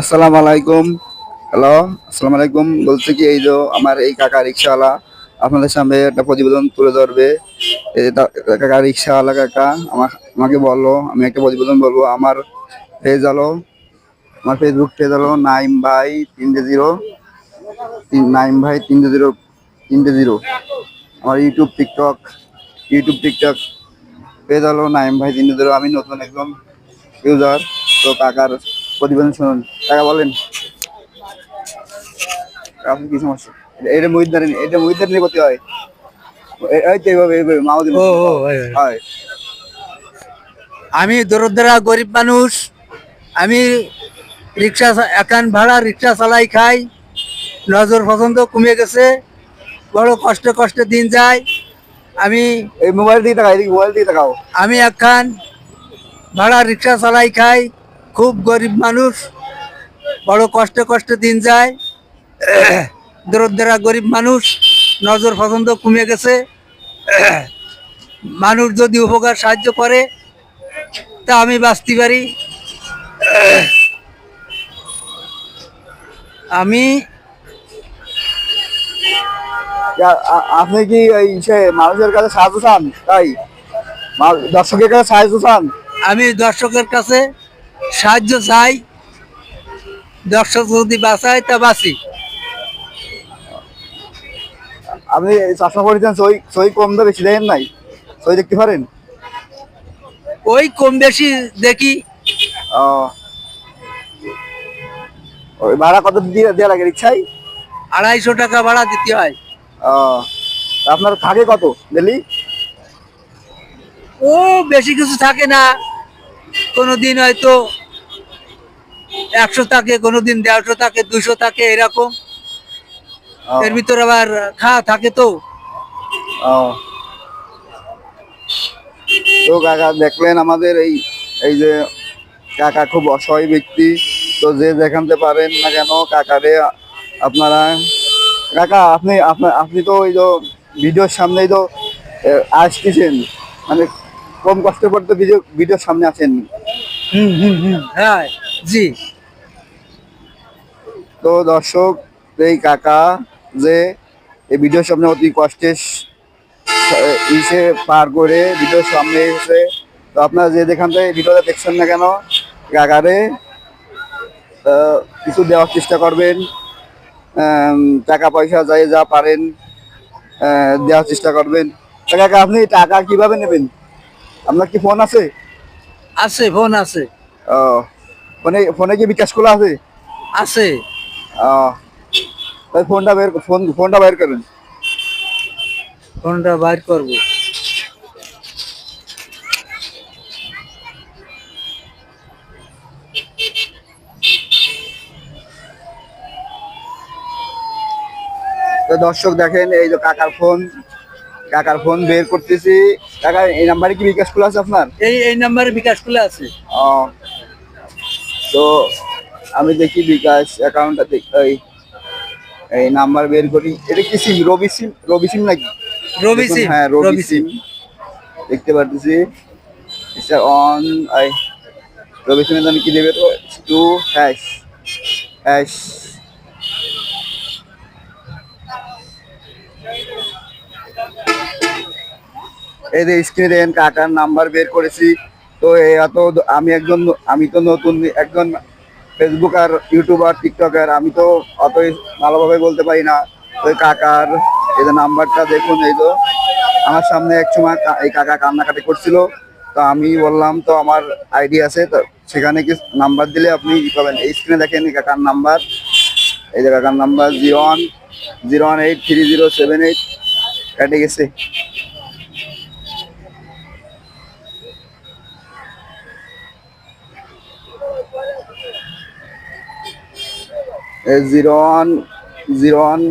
আসসালামু আলাইকুম। হ্যালো, আসসালামু আলাইকুম। বলছি কি এই যে আমার এই কাকা রিক্সাওয়ালা আপনাদের সামনে একটা প্রতিবেদন তুলে ধরবে। কাকা রিক্সাওয়ালা কাকা আমাকে বললো আমি একটা প্রতিবেদন বলবো। আমার পেজ হলো আমার ফেসবুক পেজ হলো নাইম ভাই 3 0 নাইম ভাই 3 0 আমার ইউটিউব টিকটক পেজ হলো নাইম ভাই 3 0। আমি নতুন একজন ইউজার। তো কাকার প্রতিবেদন শুনুন। কাকা বলেন আপনার কি সমস্যা? এটা মুহিদারি করতে হয়। এই তো এইভাবে মাউদি ও ও ভাই ভাই। হয়। আমি দরিদ্রা গরিব মানুষ। আমি একান ভাড়া রিক্সা চালাই খাই। নজর পছন্দ কমে গেছে। বড় কষ্টে কষ্টে দিন যায়। আমি এই মোবাইল দিয়ে তাকাও, এদিকে মোবাইল দিয়ে তাকাও। আমি একান ভাড়া রিক্সা চালাই খাই। খুব গরিব মানুষ। বড় কষ্টে কষ্টে দিন যায়। দরিদ্রা গরিব মানুষ। নজর পছন্দ কমে গেছে। মানুষ যদি উপকার সাহায্য করে তা আমি বাঁচতে পারি। আমি আপনি কি এই সে মানুষের কাছে সাহায্য চান? তাই দর্শকের কাছে সাহায্য চান? আমি দর্শকের কাছে সাহায্য চাই। দর্শক যদি বাঁচায় তা বাঁচি। আপনি চশমা পড়েছেন, সই সই কম তো বেশি দেখেন নাই? সই দেখতে পারেন? ওই কম বেশি দেখি। ও, ওই ভাড়া কত দিয়ে দেওয়া লাগে রিক্সায়? 250 টাকা ভাড়া দিতে হয়। ও, আপনার থাকে কত ডেলি? ও বেশি কিছু থাকে না। কোনোদিন হয়তো 100 থাকে, কোনোদিন 150 থাকে, 200 থাকে, এরকম। এর ভিতর আবার খাওয়া থাকে তো। ও, তো কাকা দেখলেন আমাদের এই এই যে কাকা খুব অসহায় ব্যক্তি। তো যে দেখানতে পারেন না কেন কাকারে আপনারা। কাকা আপনি আপনার আপনি তো ওই যে ভিডিওর সামনেই তো আসতেছেন, মানে কম কষ্ট করতে ভিডিওর সামনে আছেন। হ্যাঁ, জি। তো দর্শক, এই কাকা যে এই ভিডিওর সামনে অতি কষ্টে ইসে পার করে ভিডিওর সামনে এসে, তো আপনারা যে যেখান থেকে ভিডিওটা দেখছেন না কেন কাকারে কিছু দেওয়ার চেষ্টা করবেন। টাকা পয়সা যাই যা পারেন দেওয়ার চেষ্টা করবেন। তা কাকা আপনি টাকা কিভাবে নেবেন? আপনার কি ফোন আছে? আছে, ফোন আছে। ও, ফোনে ফোনে কি বিকাশ খোলা আছে? আছে। ও, তাই ফোনটা বের করেন। ফোনটা বাইর করব। তো দর্শক দেখেন এই যে কাকার ফোন বের করতেছি। কাকা এই নাম্বারে কি বিকাশ খোলা আছে আপনার? এই নাম্বারে বিকাশ খুলে আছে। ও, তো আমি দেখি বিকাশ অ্যাকাউন্টটা এই এই নাম্বার বের করি। এটা কি সিম? রবি সিম নাকি? রবি দেখুন, সিম। হ্যাঁ রবি রবি সিম। সিম দেখতে পারতেছি। অন আই রবি সিমের দাম কি দেবে? তো টু হ্যাশ হ্যাশ এই যে স্ক্রিনে দেখেন কাকার নাম্বার বের করেছি। তো এত আমি তো নতুন একজন ফেসবুক আর ইউটিউবার টিকটকার, আমি তো অতই ভালোভাবে বলতে পারি না। তো এই কাকার এই যে নাম্বারটা দেখুন। এই তো আমার সামনে এক সময় এই কাকা কান্নাকাটি করছিল। তো আমি বললাম তো আমার আইডি আছে, তো সেখানে কি নাম্বার দিলে আপনি ই পাবেন। এই স্ক্রিনে দেখেন এই কাকার নাম্বার। এই যে কাকার নাম্বার 01013078 কেটে গেছে। 0101,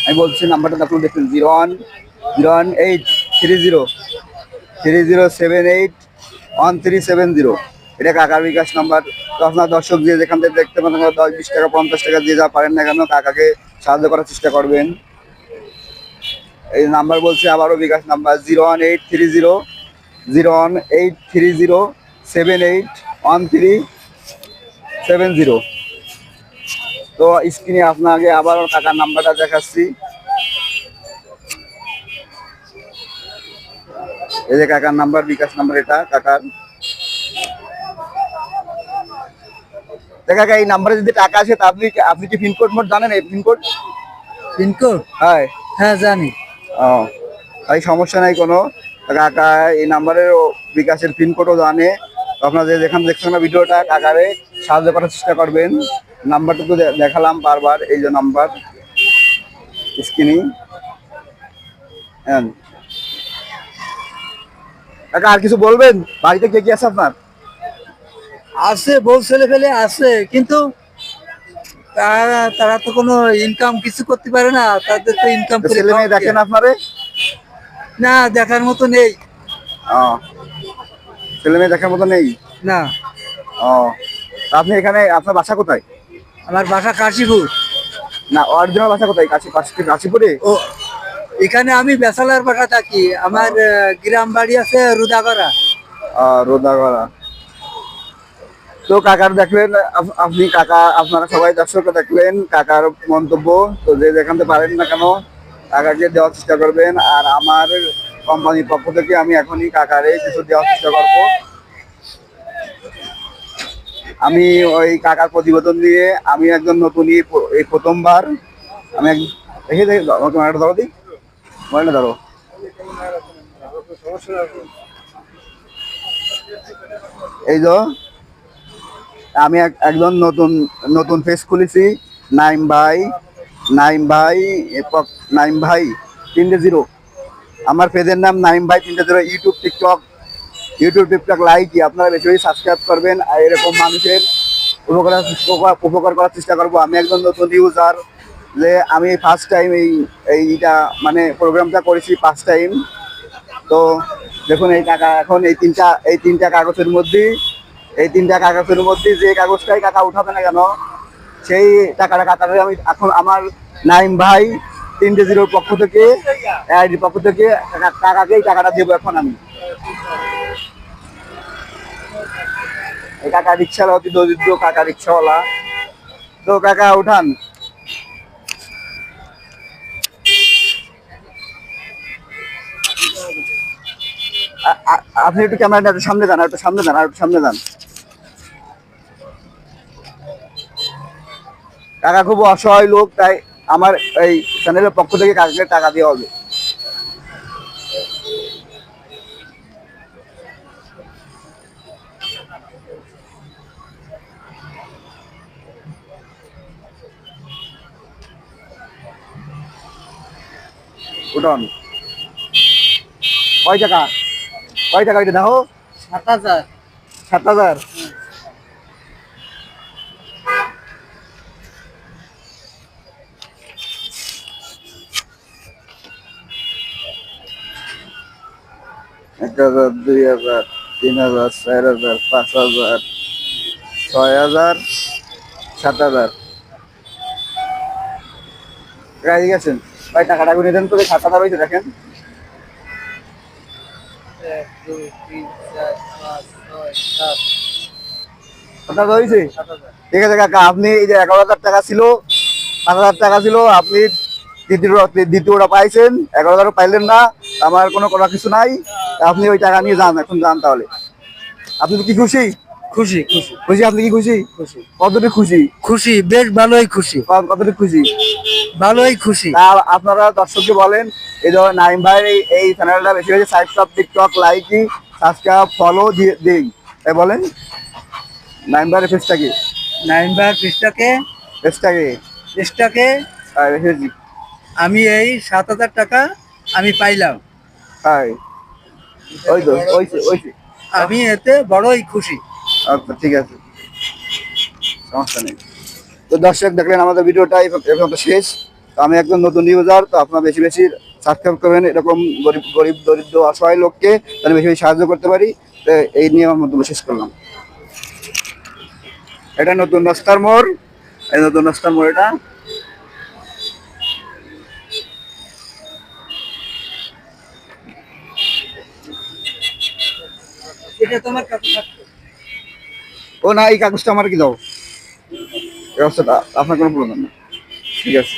আমি বলছি নাম্বারটা আপনি দেখুন। 010130781370। এটা কাকার বিকাশ নাম্বার। তো আপনার দর্শক যে যেখান থেকে দেখতে পারেন 10, 20 টাকা, 50 টাকা দিয়ে যা পারেন না কেন কাকাকে সাহায্য করার চেষ্টা করবেন। এই নাম্বার বলছি আবারও, বিকাশ নাম্বার 0180 01830 781370। তো স্ক্রিনে আপনাকে আবার কাকার নাম্বারটা দেখাচ্ছি। এই যে কাকার নাম্বার, বিকাশ নাম্বার এটা কাকার। কাকা এই নাম্বারে যদি টাকা আসে তা আপনি কি পিনকোড মোড জানেন? এই পিনকোড? পিনকোড? হ্যাঁ। হ্যাঁ জানি। ও, তাই সমস্যা নাই কোনো। কাকা এই নাম্বারের বিকাশের পিনকোডও জানে। তো আপনারা যেখানে দেখছেন না ভিডিওটা, কাকারে সাহায্য করার চেষ্টা করবেন। নাম্বারটা তো দেখালাম বারবার, এই যে নাম্বার স্ক্রিনে। হ্যাঁ কাকা, আর কিছু বলবেন? বাড়িতে কে কে আছে আপনার? আছে, বউ ছেলে ফেলে আছে, কিন্তু তারা তারা তো কোনো ইনকাম কিছু করতে পারে না, তাদের তো ইনকাম তো করে ছেলে মেয়ে খাওয়াতে দেখেন হয়। আপনারে? না, দেখার মতো নেই। ও, ছেলে মেয়ে দেখার মতো নেই? না। ও, তা আপনি এখানে, আপনার বাসা কোথায়? আমার বাসা কাশীপুর। না, অরিজিনাল বাসা কোথায়? কাশীপুরে? ও, এখানে আমি বেসালার বাসা থাকি। আমার গ্রাম বাড়ি আছে রুদাগড়া। রোদাগড়া। তো কাকার দেখলেন, আপনি কাকা, আপনারা সবাই দর্শকরা দেখলেন কাকার মন্তব্য। তো যে যেখানে পারেন না কেন কাকাকে দেওয়ার চেষ্টা করবেন। আর আমার কোম্পানির পক্ষ থেকে আমি এখনই কাকারে কিছু দেওয়ার চেষ্টা করবো। আমি ওই কাকার প্রতিবেদন দিয়ে, আমি একজন নতুনই, এই প্রথমবার আমি দেখে দেখে ক্যামেরাটা ধরো, দিই মোবাইলটা ধরো। এই যে আমি একজন নতুন নতুন পেজ খুলেছি, নাইম ভাই, নাইম ভাই, নাইম ভাই 3-0। আমার পেজের নাম নাইম ভাই 3-0। ইউটিউব টিকটক লাইকই আপনারা বেশি বেশি সাবস্ক্রাইব করবেন। আর এরকম মানুষের উপকার করার চেষ্টা করবো। আমি একজন নতুন ইউজার, যে আমি ফার্স্ট টাইম এইটা মানে প্রোগ্রামটা করেছি ফার্স্ট টাইম। তো দেখুন এই টাকা এখন এই তিনটা কাগজের মধ্যে, যে কাগজটাই কাকা উঠাবে না কেন সেই টাকাটা কাকারে আমি এখন আমার নাইম ভাই 3-0 পক্ষ থেকে, আইডির পক্ষ থেকে কাকাকে এই টাকাটা দেবো এখন আমি। এই কাকা রিক্সাওয়ালা, অতি দরিদ্র কাকা রিক্সাওয়ালা। তো কাকা উঠান। আপনি একটু ক্যামেরাটা একটু সামনে যান, একটু সামনে যান, আর একটু সামনে যান। কাকা খুব অসহায় লোক, তাই আমার এই চ্যানেলের পক্ষ থেকে কাকাকে টাকা দেওয়া হবে। উঠান। কয় টাকা? কয় টাকা এটা দেখো? 7,000। 7,000। এক হাজার, 2,000, 3,000, 4,000, 5,000, 6,000, 7,000। ঠিক আছেন ভাই, টাকাটা গুনে দেন তো। 7,000 হয়েছে দেখেন। 1, 2, 3, 4, 5, 6, 7। 7,000 হয়েছে? 7,000। ঠিক আছে কাকা, আপনি এই যে 11,000 টাকা ছিল, 5,000 টাকা ছিল, আপনি দ্বিতীয়টা পাইছেন, 11,000 পাইলেন না। আমার কোনো করার কিছু নাই। আপনি ওই টাকা নিয়ে যান, এখন যান তাহলে। আপনি কি খুশি? খুশি খুশি খুশি? আপনি কি খুশি? খুশি কতটুকু খুশি? খুশি, বেশ ভালোই খুশি। কতটুকু খুশি? ভালোই খুশি। তা আপনারা দর্শককে বলেন, এই ধর নাইম ভাই এই চ্যানেলটা বেশি বেশি subscribe, TikTok Likee, subscribe, follow দিয়ে দিন। তাই বলেন নাইম ভাইয়ের পেজটাকে, নাইমবার পৃষ্ঠাকে পেজটাকে পৃষ্ঠাকে রেখেছি। আমি এই 7,000 টাকা আমি পাইলাম। হ্যাঁ, ওই তো ওইছে। আমি এতে বড়ই খুশি। আচ্ছা ঠিক আছে, সমস্যা নেই। তো দর্শক দেখলেন আমাদের ভিডিওটা এই পর্যন্ত শেষ। তো আমি একজন নতুন ইউজার, তো আপনারা বেশি বেশি সাবস্ক্রাইব করবেন, এরকম গরিব দরিদ্র অসহায় লোককে তাহলে বেশি বেশি সাহায্য করতে পারি। তো এই নিয়ে আমার মন্তব্য শেষ করলাম। এটা নতুন রাস্তার মোড়, এই নতুন রাস্তার মোড় এটা। এটা তোমার কাছে থাকতো। ও না, এই কাগজটা আমার কি দাও। এই অবস্থাটা আপনার কোনো প্রয়োজন না। ঠিক আছে।